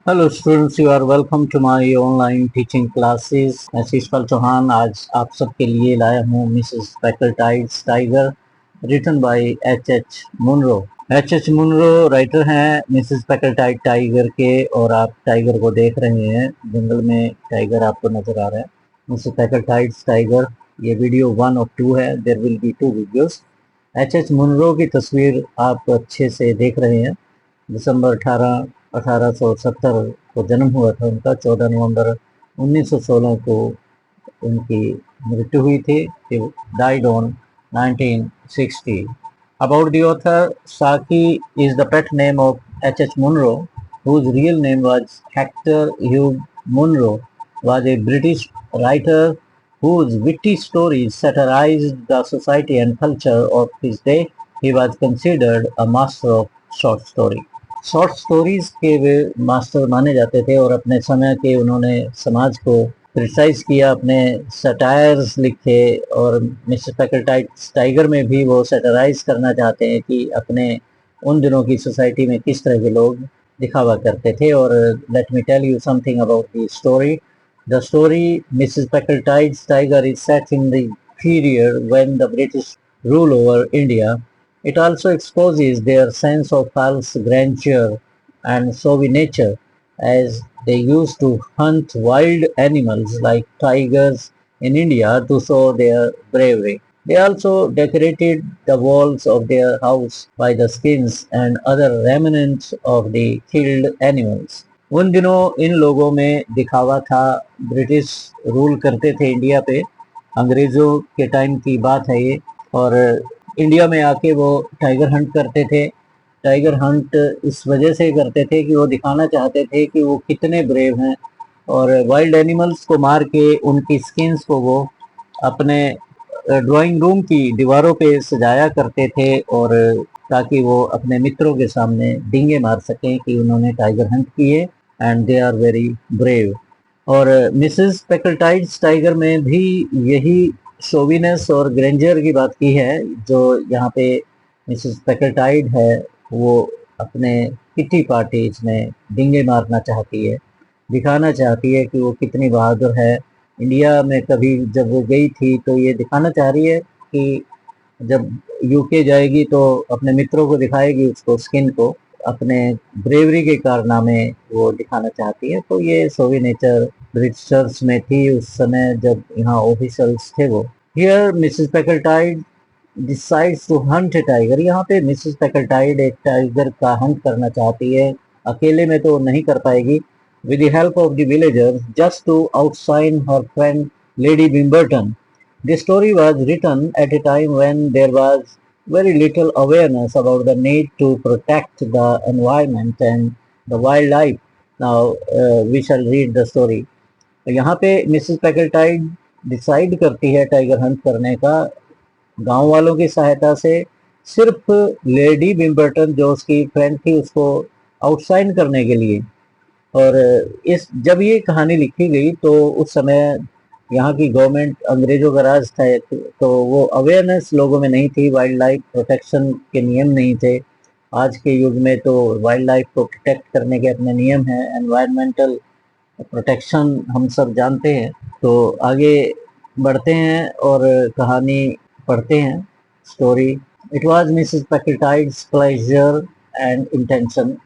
Hello students, you are welcome to my online teaching classes. मैं शीशपाल चौहान आज आप सबके लिए लाया हूँ Mrs Packletide's tiger, written by H Munro. H Munro writer हैं मिसेस पैकलटाइड टाइगर के, और आप टाइगर को देख रहे हैं, जंगल में टाइगर आपको नजर आ रहा है। मिसेस पैकलटाइड्स टाइगर, ये वीडियो 1 और 2 है, there will be 2 videos. H Munro की तस्वीर आप अच्छे से देख रहे हैं। दिसंबर 1870 को जन्म हुआ था उनका। 14 नवंबर 1916 को उनकी मृत्यु हुई थी। Died on 1960। About the author, Saki is the pet name of H. Munro, whose real name was Hector Hugh Munro, was a British writer whose witty stories satirized the society and culture of his day. He was considered a master of short story. Short stories के वे master माने जाते थे, और अपने समय के उन्होंने समाज को क्रिटिसाइज किया, अपने सटायर्स लिखे। और मिस्टर पैकलटाइड्स टाइगर में भी वो सटाराइज करना चाहते हैं कि अपने उन दिनों की सोसाइटी में किस तरह के लोग दिखावा करते थे। और let me tell you something about the story. The story Mrs Packletide's tiger is set in the period when the British rule over India. It also exposes their sense of false grandeur and showy nature, as they used to hunt wild animals like tigers in India to show their bravery. They also decorated the walls of their house by the skins and other remnants of the killed animals. उन दिनों इन लोगों में दिखावा था। British rule करते थे India पे, अंग्रेज़ों के टाइम की बात है ये। और इंडिया में आके वो टाइगर हंट करते थे। टाइगर हंट इस वजह से करते थे कि वो दिखाना चाहते थे कि वो कितने ब्रेव हैं, और वाइल्ड एनिमल्स को मार के उनकी स्किन्स को वो अपने ड्राइंग रूम की दीवारों पे सजाया करते थे, और ताकि वो अपने मित्रों के सामने डींगे मार सकें कि उन्होंने टाइगर हंट किए and they are very brave. और मिसेस पैकलटाइड्स टाइगर में भी यही शोविनेस और ग्रेंजर की बात की है। जो यहाँ पे मिसेस पैकलटाइड है, वो अपने किटी पार्टीज में डींगे मारना चाहती है, दिखाना चाहती है कि वो कितनी बहादुर है। इंडिया में कभी जब वो गई थी तो ये दिखाना चाह रही है कि जब यूके जाएगी तो अपने मित्रों को दिखाएगी, उसको स्किन को, अपने ब्रेवरी के कारनामे वो दिखाना चाहती है। तो ये सोवी नेचर ब्रिटिशर्स में थी उस समय जब यहाँ ऑफिसर्स थे वो। Here Mrs Packletide decides to hunt a tiger. यहाँ पे मिसेस पैकलटाइड एक टाइगर का हंट करना चाहती है। अकेले में तो नहीं कर पाएगी। With the help of the villagers, just to outshine her friend Lady Wimberton. The story was written at a time when there was very little awareness about the need to protect the environment and the wildlife. Now we shall read the story. यहाँ पे Mrs Packletide decide करती है tiger Hunt करने का गांव वालों की सहायता से। सिर्फ लेडी विम्बर्टन जो उसकी फ्रेंड थी उसको आउटसाइन करने के लिए। और इस जब ये कहानी लिखी गई तो उस समय यहाँ की गवर्नमेंट अंग्रेजों का राज था, तो वो अवेयरनेस लोगों में नहीं थी, वाइल्ड लाइफ प्रोटेक्शन के नियम नहीं थे। आज के युग में तो वाइल्ड लाइफ को प्रोटेक्ट करने के अपने नियम हैं, एनवायरमेंटल प्रोटेक्शन हम सब जानते हैं। तो आगे बढ़ते हैं और कहानी पढ़ते हैं। Story. It was Mrs Packletide's pleasure and intention.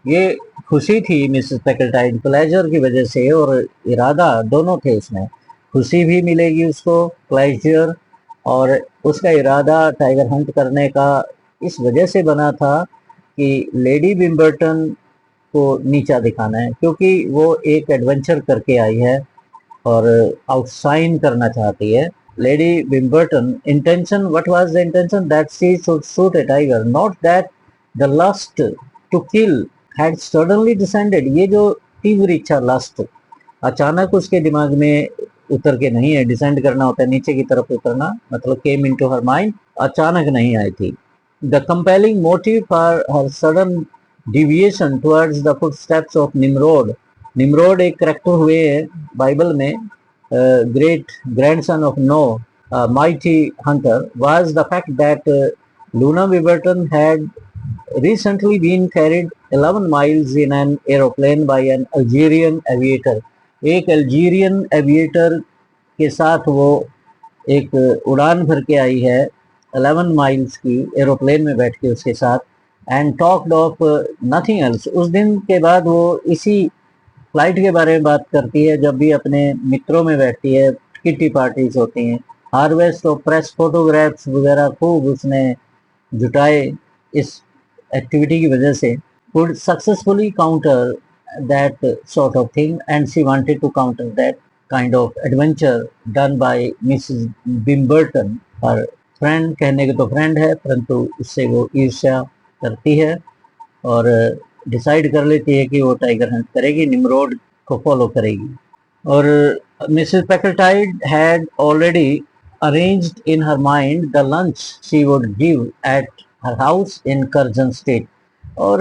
ये खुशी थी मिसेस पैकलटाइड, प्लेजर की वजह से, और इरादा दोनों थे इसमें। खुशी भी मिलेगी उसको, प्लेजर, और उसका इरादा टाइगर हंट करने का इस वजह से बना था कि लेडी विम्बर्टन को नीचा दिखाना है, क्योंकि वो एक एडवेंचर करके आई है और आउटशाइन करना चाहती है। Lady Wimberton intention, what was the intention? That she should shoot a tiger, not that the lust to kill had suddenly descended. ये जो तीव्र इच्छा, लस्ट, अचानक उसके दिमाग में उतर के नहीं है। डिसेंड करना होता है नीचे की तरफ उतरना, मतलब केम इनटू हर माइंड, अचानक नहीं आई थी। The compelling motive for her sudden deviation towards the footsteps of Nimrod. Nimrod एक करेक्टर हुए हैं बाइबल में, great grandson of Noah, mighty hunter, was the fact that Luna Weberton had recently been carried 11 miles in an aeroplane by an Algerian aviator. एक Algerian aviator के साथ वो एक उड़ान भर के आई है 11 माइल्स की एरोप्लेन में बैठ के उसके साथ, and talked of nothing else. उस दिन के बाद वो इसी फ्लाइट के बारे में बात करती है जब भी अपने मित्रों में बैठती है, किटी पार्टीज होती हैं। हार्वेस्ट ऑफ प्रेस फोटोग्राफ्स वगैरह खूब उसने जुटाए इस एक्टिविटी की वजह से। could successfully counter that sort of thing, and she wanted to counter that kind of adventure done by Mrs. Bimberton. her friend, कहने के तो फ्रेंड है परंतु उससे वो ईर्ष्या करती है और डिसाइड कर लेती है कि वो टाइगर हंट करेगी, निमरोड को फॉलो करेगी। और Mrs Packletide had already arranged in her mind the lunch she would give at her house in Curzon State। और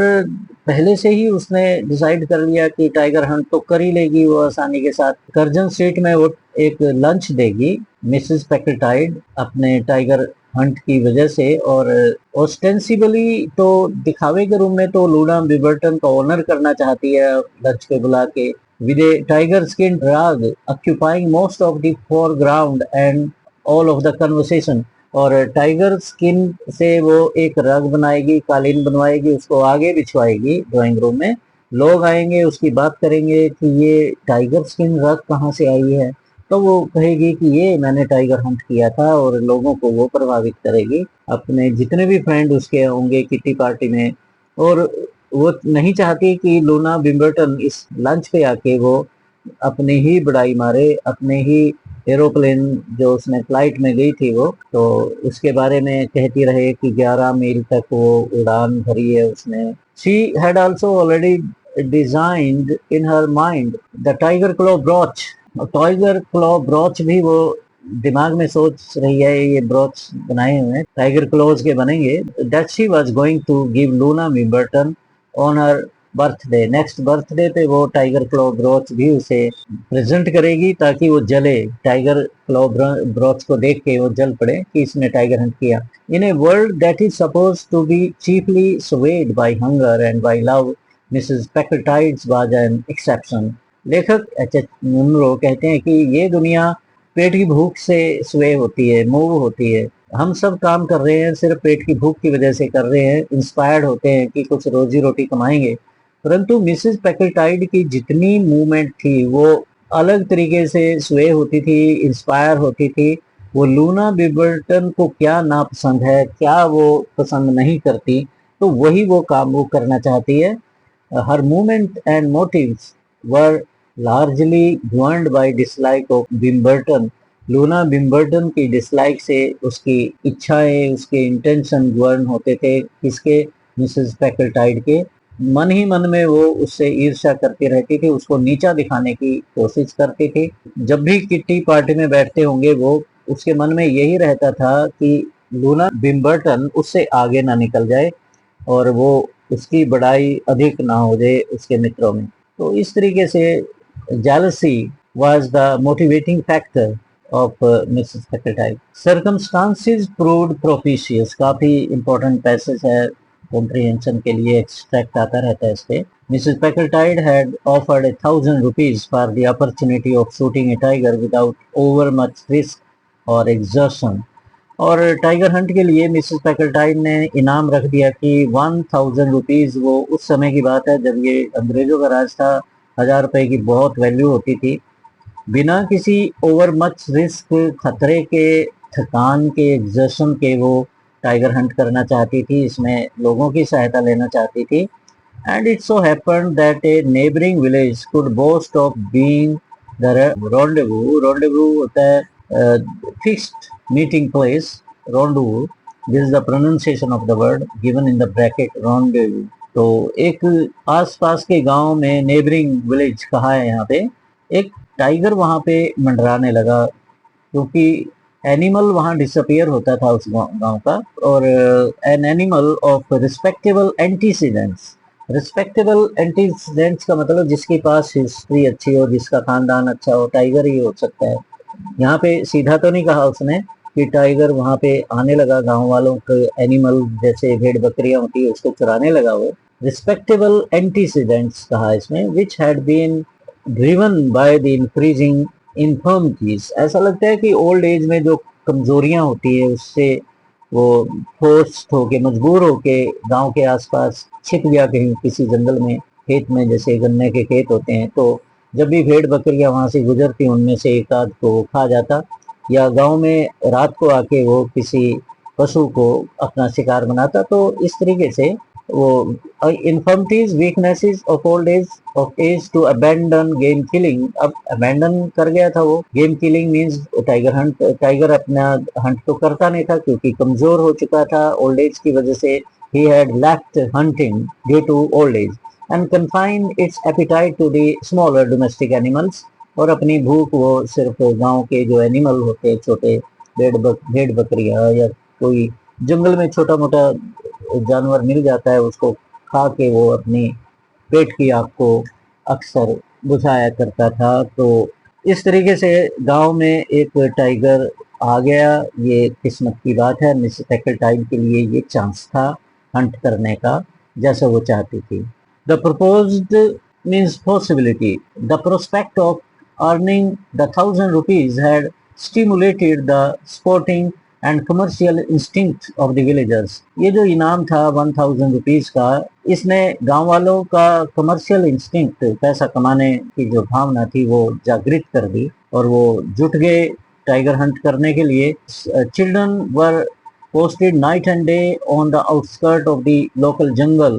पहले से ही उसने डिसाइड कर लिया कि टाइगर हंट तो कर ही लेगी वो आसानी के साथ। कर्जन स्टेट में वो एक लंच देगी मिसेस पैकरटाइड अपने टाइगर हंट की वजह से। और ऑस्टेंसिबली तो दिखावे के रूप में तो लूना बिबर्टन का ऑनर करना चाहती है लंच पे बुला के, विद ए टाइगर स्किन राग occupying most of the foreground and all of the conversation. और टाइगर स्किन से वो एक रग बनाएगी, कालीन बनवाएगी, उसको आगे बिछवाएगी ड्राइंग रूम में। लोग आएंगे, उसकी बात करेंगे कि ये टाइगर स्किन रग कहाँ से आई है, तो वो कहेगी कि ये मैंने टाइगर हंट किया था, और लोगों को वो प्रभावित करेगी, अपने जितने भी फ्रेंड उसके होंगे किटी पार्टी में। और वो नहीं चाहती कि लूना बिम्बर्टन इस लंच पे आके वो अपनी ही बड़ाई मारे, अपने ही एरोप्लेन जो उसने फ्लाइट में गई थी वो, तो उसके बारे में कहती रहे कि 11 मील तक वो उड़ान भरी है उसने। She had also already designed in her mind the tiger claw brooch. Tiger claw brooch भी वो दिमाग में सोच रही है, ये ब्रॉच बनाए हुए हैं टाइगर क्लॉज के बनेंगे। That she was going to give Loona Bimberton on her birthday. Next birthday पे वो टाइगर क्लॉ ब्रॉच भी उसे प्रेजेंट करेगी ताकि वो जले, टाइगर क्लॉ ब्रॉच को देख के वो जल पड़े कि इसने टाइगर हंट किया। In a world that is suppose to be chiefly swayed by hunger and by love, Mrs Packletide's was an exception. लेखक एच.एच. मुनरो कहते हैं कि ये दुनिया पेट की भूख से स्वे होती है, मूव होती है। हम सब काम कर रहे हैं सिर्फ पेट की भूख की वजह से कर रहे हैं, इंस्पायर्ड होते हैं कि कुछ रोजी रोटी कमाएंगे, परंतु मिसेस पैकरटाइड की जितनी मूवमेंट थी वो अलग तरीके से स्वे होती थी, इंस्पायर होती थी। वो लूना बिबर्टन को क्या नापसंद है, क्या वो पसंद नहीं करती, तो वही वो काम वो करना चाहती है। Her movement and motives were largely governed by dislike of Bimberton. Loona Bimberton की डिसलाइक से उसकी इच्छाएं, उसके इंटेंशन गवर्न होते थे, किसके, मिसेस पैकरटाइड के। मन ही मन में वो उससे ईर्ष्या करती रहती थी, उसको नीचा दिखाने की कोशिश करती थी। जब भी किट्टी पार्टी में बैठते होंगे वो, उसके मन में यही रहता था कि लूना बिम्बर्टन उससे आगे ना निकल जाए और वो उसकी बड़ाई अधिक ना हो जाए उसके मित्रों में। तो इस तरीके से jealousy was the motivating factor of Mrs. Packardine. Circumstances proved propitious। काफी important passage है, comprehension के लिए extract आता रहता है इस पे। Mrs. Packardine had offered 1,000 rupees for the opportunity of shooting a tiger without over much risk or exertion। और टाइगर हंट के लिए मिसेस पैकरटाइड ने इनाम रख दिया कि 1,000 रुपीज। वो उस समय की बात है जब ये अंग्रेजों का राज था, 1,000 रुपए की बहुत वैल्यू होती थी। बिना किसी ओवर मच रिस्क, खतरे के, थकान के, एग्जर्शन के वो टाइगर हंट करना चाहती थी, इसमें लोगों की सहायता लेना चाहती थी। And it so happened that A neighbouring village could boast of being the rendezvous। rendezvous होता है fixed meeting place, rendezvous। This is the pronunciation of the word given in the bracket, rendezvous। तो एक आसपास के गांव में, neighbouring village कहा है यहाँ पे, एक टाइगर वहां पे मंडराने लगा, क्योंकि एनिमल वहां डिसअपियर होता था उस गांव का। और an animal of respectable antecedents. Respectable antecedents का मतलब जिसके पास हिस्ट्री अच्छी हो, जिसका खानदान अच्छा हो, टाइगर ही हो सकता है। यहाँ पे सीधा तो नहीं कहा उसने, कि टाइगर वहां पे आने लगा, गांव वालों के एनिमल जैसे भेड़ बकरियां होती है उसको चुराने लगा वो। रिस्पेक्टेबल एंटीसीडेंट्स कहा इसमें, which had been driven by the increasing infirmities. ऐसा लगता है कि ओल्ड एज में जो कमजोरियां होती है उससे वो फोर्स्ड होके, मजबूर होके गांव के आसपास छिप गया कहीं किसी जंगल में, खेत में, जैसे गन्ने के खेत होते हैं। तो जब भी भेड़ बकरियां वहां से गुजरती उनमें से एक आध को वो खा जाता, या गांव में रात को आके वो किसी पशु को अपना शिकार बनाता। तो इस तरीके से वो infirmities, weaknesses of old age of age to abandon game killing. अब अबेंडन कर गया था वो। Game killing means tiger hunt, tiger अपना हंट तो करता नहीं था क्योंकि कमजोर हो चुका था ओल्ड एज की वजह से। He had left hunting due to old age and confined its appetite to the smaller domestic animals. और अपनी भूख वो सिर्फ गांव के जो एनिमल होते हैं, छोटे भेड़ बकरियां या कोई जंगल में छोटा मोटा जानवर मिल जाता है उसको खा के वो अपनी पेट की आग को अक्सर बुझाया करता था। तो इस तरीके से गांव में एक टाइगर आ गया, ये किस्मत की बात है। मिस टाइम के लिए ये चांस था हंट करने का जैसा वो चाहती थी। The proposed means possibility, the prospect of earning the 1,000 rupees had stimulated the sporting and commercial instinct of the villagers. ये जो इनाम था 1,000 रुपीज का, इसने गांव वालों का कमर्शियल इंस्टिंक्ट, पैसा कमाने की जो भावना थी वो जागृत कर दी और वो जुट गए टाइगर हंट करने के लिए। Children were posted night and day on the outskirts of the local jungle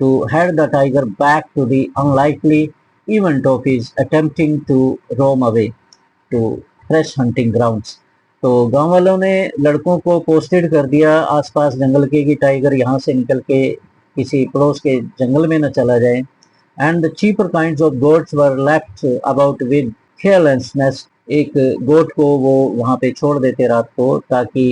to head the tiger back to the unlikely event of his attempting to roam away to fresh hunting grounds। तो गांव वालों ने लड़कों को posted कर दिया आसपास जंगल के कि टाइगर यहाँ से निकल के किसी पड़ोस के जंगल में न चला जाए। And the cheaper kinds of goats were left about with carelessness. एक गोट को वो वहाँ पे छोड़ देते रात को ताकि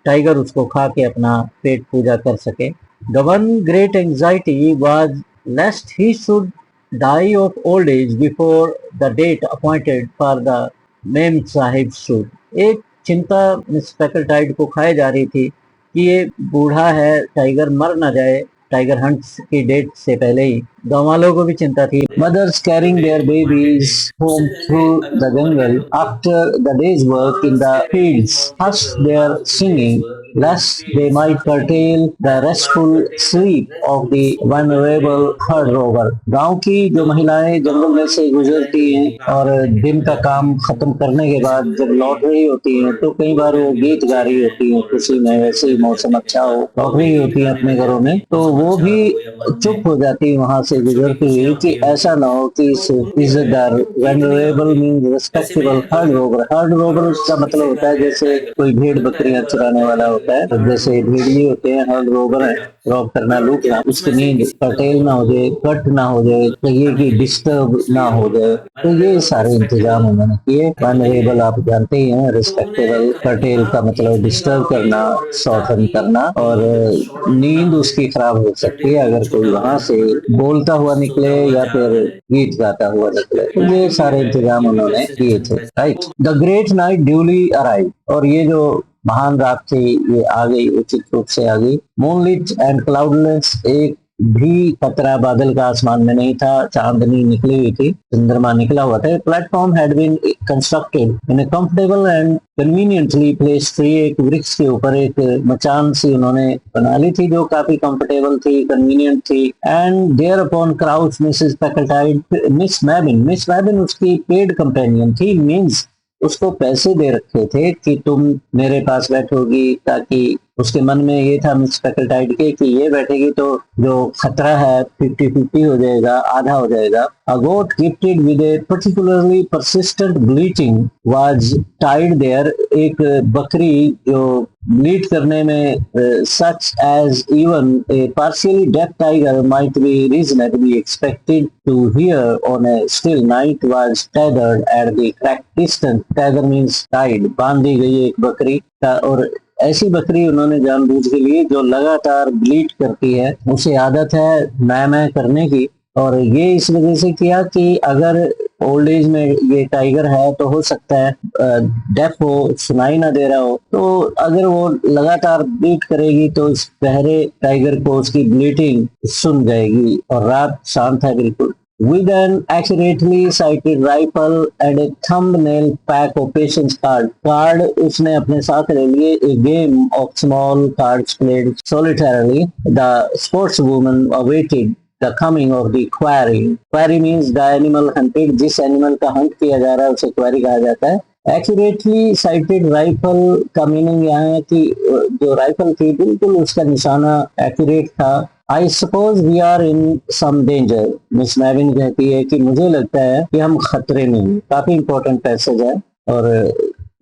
टाइगर उसको खा के अपना पेट पूजा कर सके। The one great anxiety was lest he should die of old age before the date appointed for the memsahib should. एक चिंता मिस पैकलटाइड को खाई जा रही थी कि ये बूढ़ा है, टाइगर मर ना जाए टाइगर हंट की डेट से पहले ही। गाँव वालों को भी चिंता थी। Mothers carrying their babies home through the jungle after the day's work in the fields hushed their singing lest they might curtail the restful sleep of the vulnerable herd rover। गांव की जो महिलाएं जंगल में से गुजरती हैं और दिन का काम खत्म करने के बाद जब लौट रही होती हैं तो कई बार वो गीत गा रही होती हैं खुशी में, वैसे ही मौसम अच्छा हो, लौट रही होती हैं अपने घरों में, तो वो भी चुप हो जाती है वहां से गुजरती हुई कि ऐसा ना हो कि इस इज्जतदार, venerable mean respectable herd rover. Herd rover का मतलब होता है जैसे कोई भेड़ बकरियां चुराने वाला होता है, तो जैसे भेड़िए होते हैं हर्ड रोवर है, रॉब करना, लूटना, उसकी नींद कर्टेल ना हो जाए, कट ना हो जाए, कहिए कि डिस्टर्ब ना हो जाए। तो ये सारे इंतजाम उन्होंने किए। वनरेबल आप जानते ही हैं, रिस्पेक्टेबल, कर्टेल का मतलब डिस्टर्ब करना, सॉर्टन करना, और नींद उसकी खराब हो सकती है अगर कोई वहां से बोलता हुआ निकले या फिर गीत गाता हुआ निकले। तो ये सारे इंतजाम उन्होंने किए थे। Right, the great night duly arrive. और ये जो महान रात थी ये आ गई, उचित रूप से आ गई। मूनलिट एंड क्लाउडलेस, एक भी खतरा बादल का आसमान में नहीं था, चांदनी निकली हुई थी, चंद्रमा निकला हुआ था। Platform had been constructed in a comfortable and conveniently placed tree. एक वृक्ष के ऊपर एक मचान सी उन्होंने बना ली थी जो काफी कंफर्टेबल थी, कन्वीनियंट थी। And thereupon crouch Mrs Packletide Miss Mebbin. Miss Mebbin उसकी पेड कंपेनियन थी, मीन्स उसको पैसे दे रखे थे कि तुम मेरे पास बैठोगी, ताकि उसके मन में ये था मिस पैकलटाइड के कि ये बैठेगी तो जो खतरा है 50-50 हो जाएगा, आधा हो जाएगा। A goat gifted with a particularly persistent bleating was tied there। एक बकरी जो ब्लीट करने में such as even a partially deaf tiger might be reasonably expected to hear on a still night was tethered at the correct distance। tether means tied, बांधी गई एक बकरी। और ऐसी बकरी उन्होंने जानबूझ के लिए जो लगातार ब्लीट करती है, उसे आदत है मैं करने की, और ये इस वजह से किया कि अगर ओल्ड एज में ये टाइगर है तो हो सकता है डेफ हो, सुनाई ना दे रहा हो, तो अगर वो लगातार बीट करेगी तो इस बहरे टाइगर को उसकी ब्लीटिंग सुन जाएगी और रात शांत है बिल्कुल। With an accurately sighted rifle and a thumbnail pack of patience card उसने अपने साथ ले लिए। A game of small cards played solitarily. The sportswoman awaited the coming of the quarry. Quarry means the animal hunted. जिस animal का Hunt किया जा रहा है उसे क्वेरी कहा जाता है। एक्यूरेटली साइटेड राइफल का मीनिंग यहाँ है कि जो राइफल थी बिल्कुल उसका निशाना एक्यूरेट था। I suppose we are in some danger. Miss मैविन कहती है कि मुझे लगता है कि हम खतरे में हैं। काफी इंपॉर्टेंट पैसेज है। और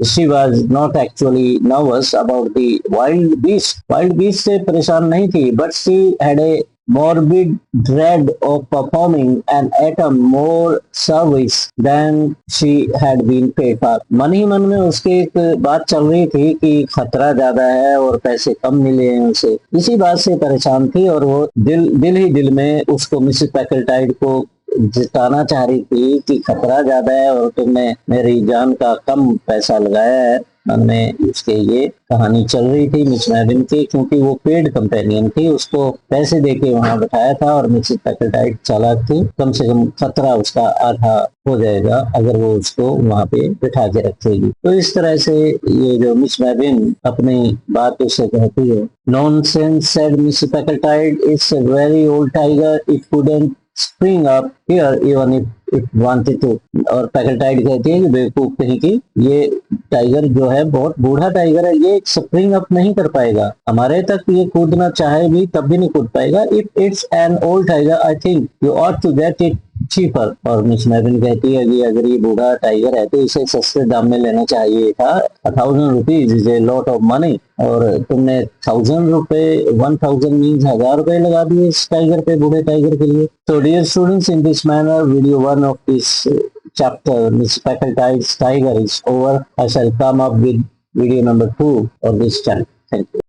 she was not actually nervous about the wild beast. Wild beast से परेशान नहीं थी, but she had a morbid dread of performing an atom more service than she had been paid for. मन ही मन में उसकी एक बात चल रही थी कि खतरा ज्यादा है और पैसे कम मिले हैं उसे। इसी बात से परेशान थी और वो दिल ही दिल में उसको मिसेस पैकल्टाइड को जिताना चाह रही थी कि खतरा ज्यादा है और तुमने मेरी जान का कम पैसा लगाया है। मन में उसके ये कहानी चल रही थी मिस मैविन की, क्योंकि वो पेड कंपेनियन थी, उसको पैसे देके वहां बैठाया था और मिसेस पैकल्टाइड चालाक थी। कम से कम खतरा उसका आधा हो जाएगा अगर वो उसको वहां पे बिठा के रखेगी। तो इस तरह से ये जो मिस मैविन अपनी बात उसे कहती है। Nonsense said Mrs Packletide, it's a very old tiger, it couldn't spring up here even if it wanted to। और पैकल्टाइड कहती है कि बेवकूफ कहीं की, ये टाइगर जो है बहुत बूढ़ा टाइगर है, ये स्प्रिंग अप नहीं कर पाएगा, हमारे तक ये कूदना चाहे भी तब भी नहीं कूद पाएगा। If it's an old tiger I think you ought to get it cheaper. और मिस मैविन कहती है कि अगर ये बूढ़ा टाइगर है तो इसे सस्ते दाम में लेना चाहिए था। 1000 rupees is a lot of money, और तुमने 1000 रुपए 1000 मीन्स 1000 रुपए लगा दिए इस टाइगर पे, बूढ़े टाइगर के लिए। तो dear students, in this manner video 1 of this chapter Miss Packeltide's Tiger is over. I shall come up with video number 2 of this channel. Thank you.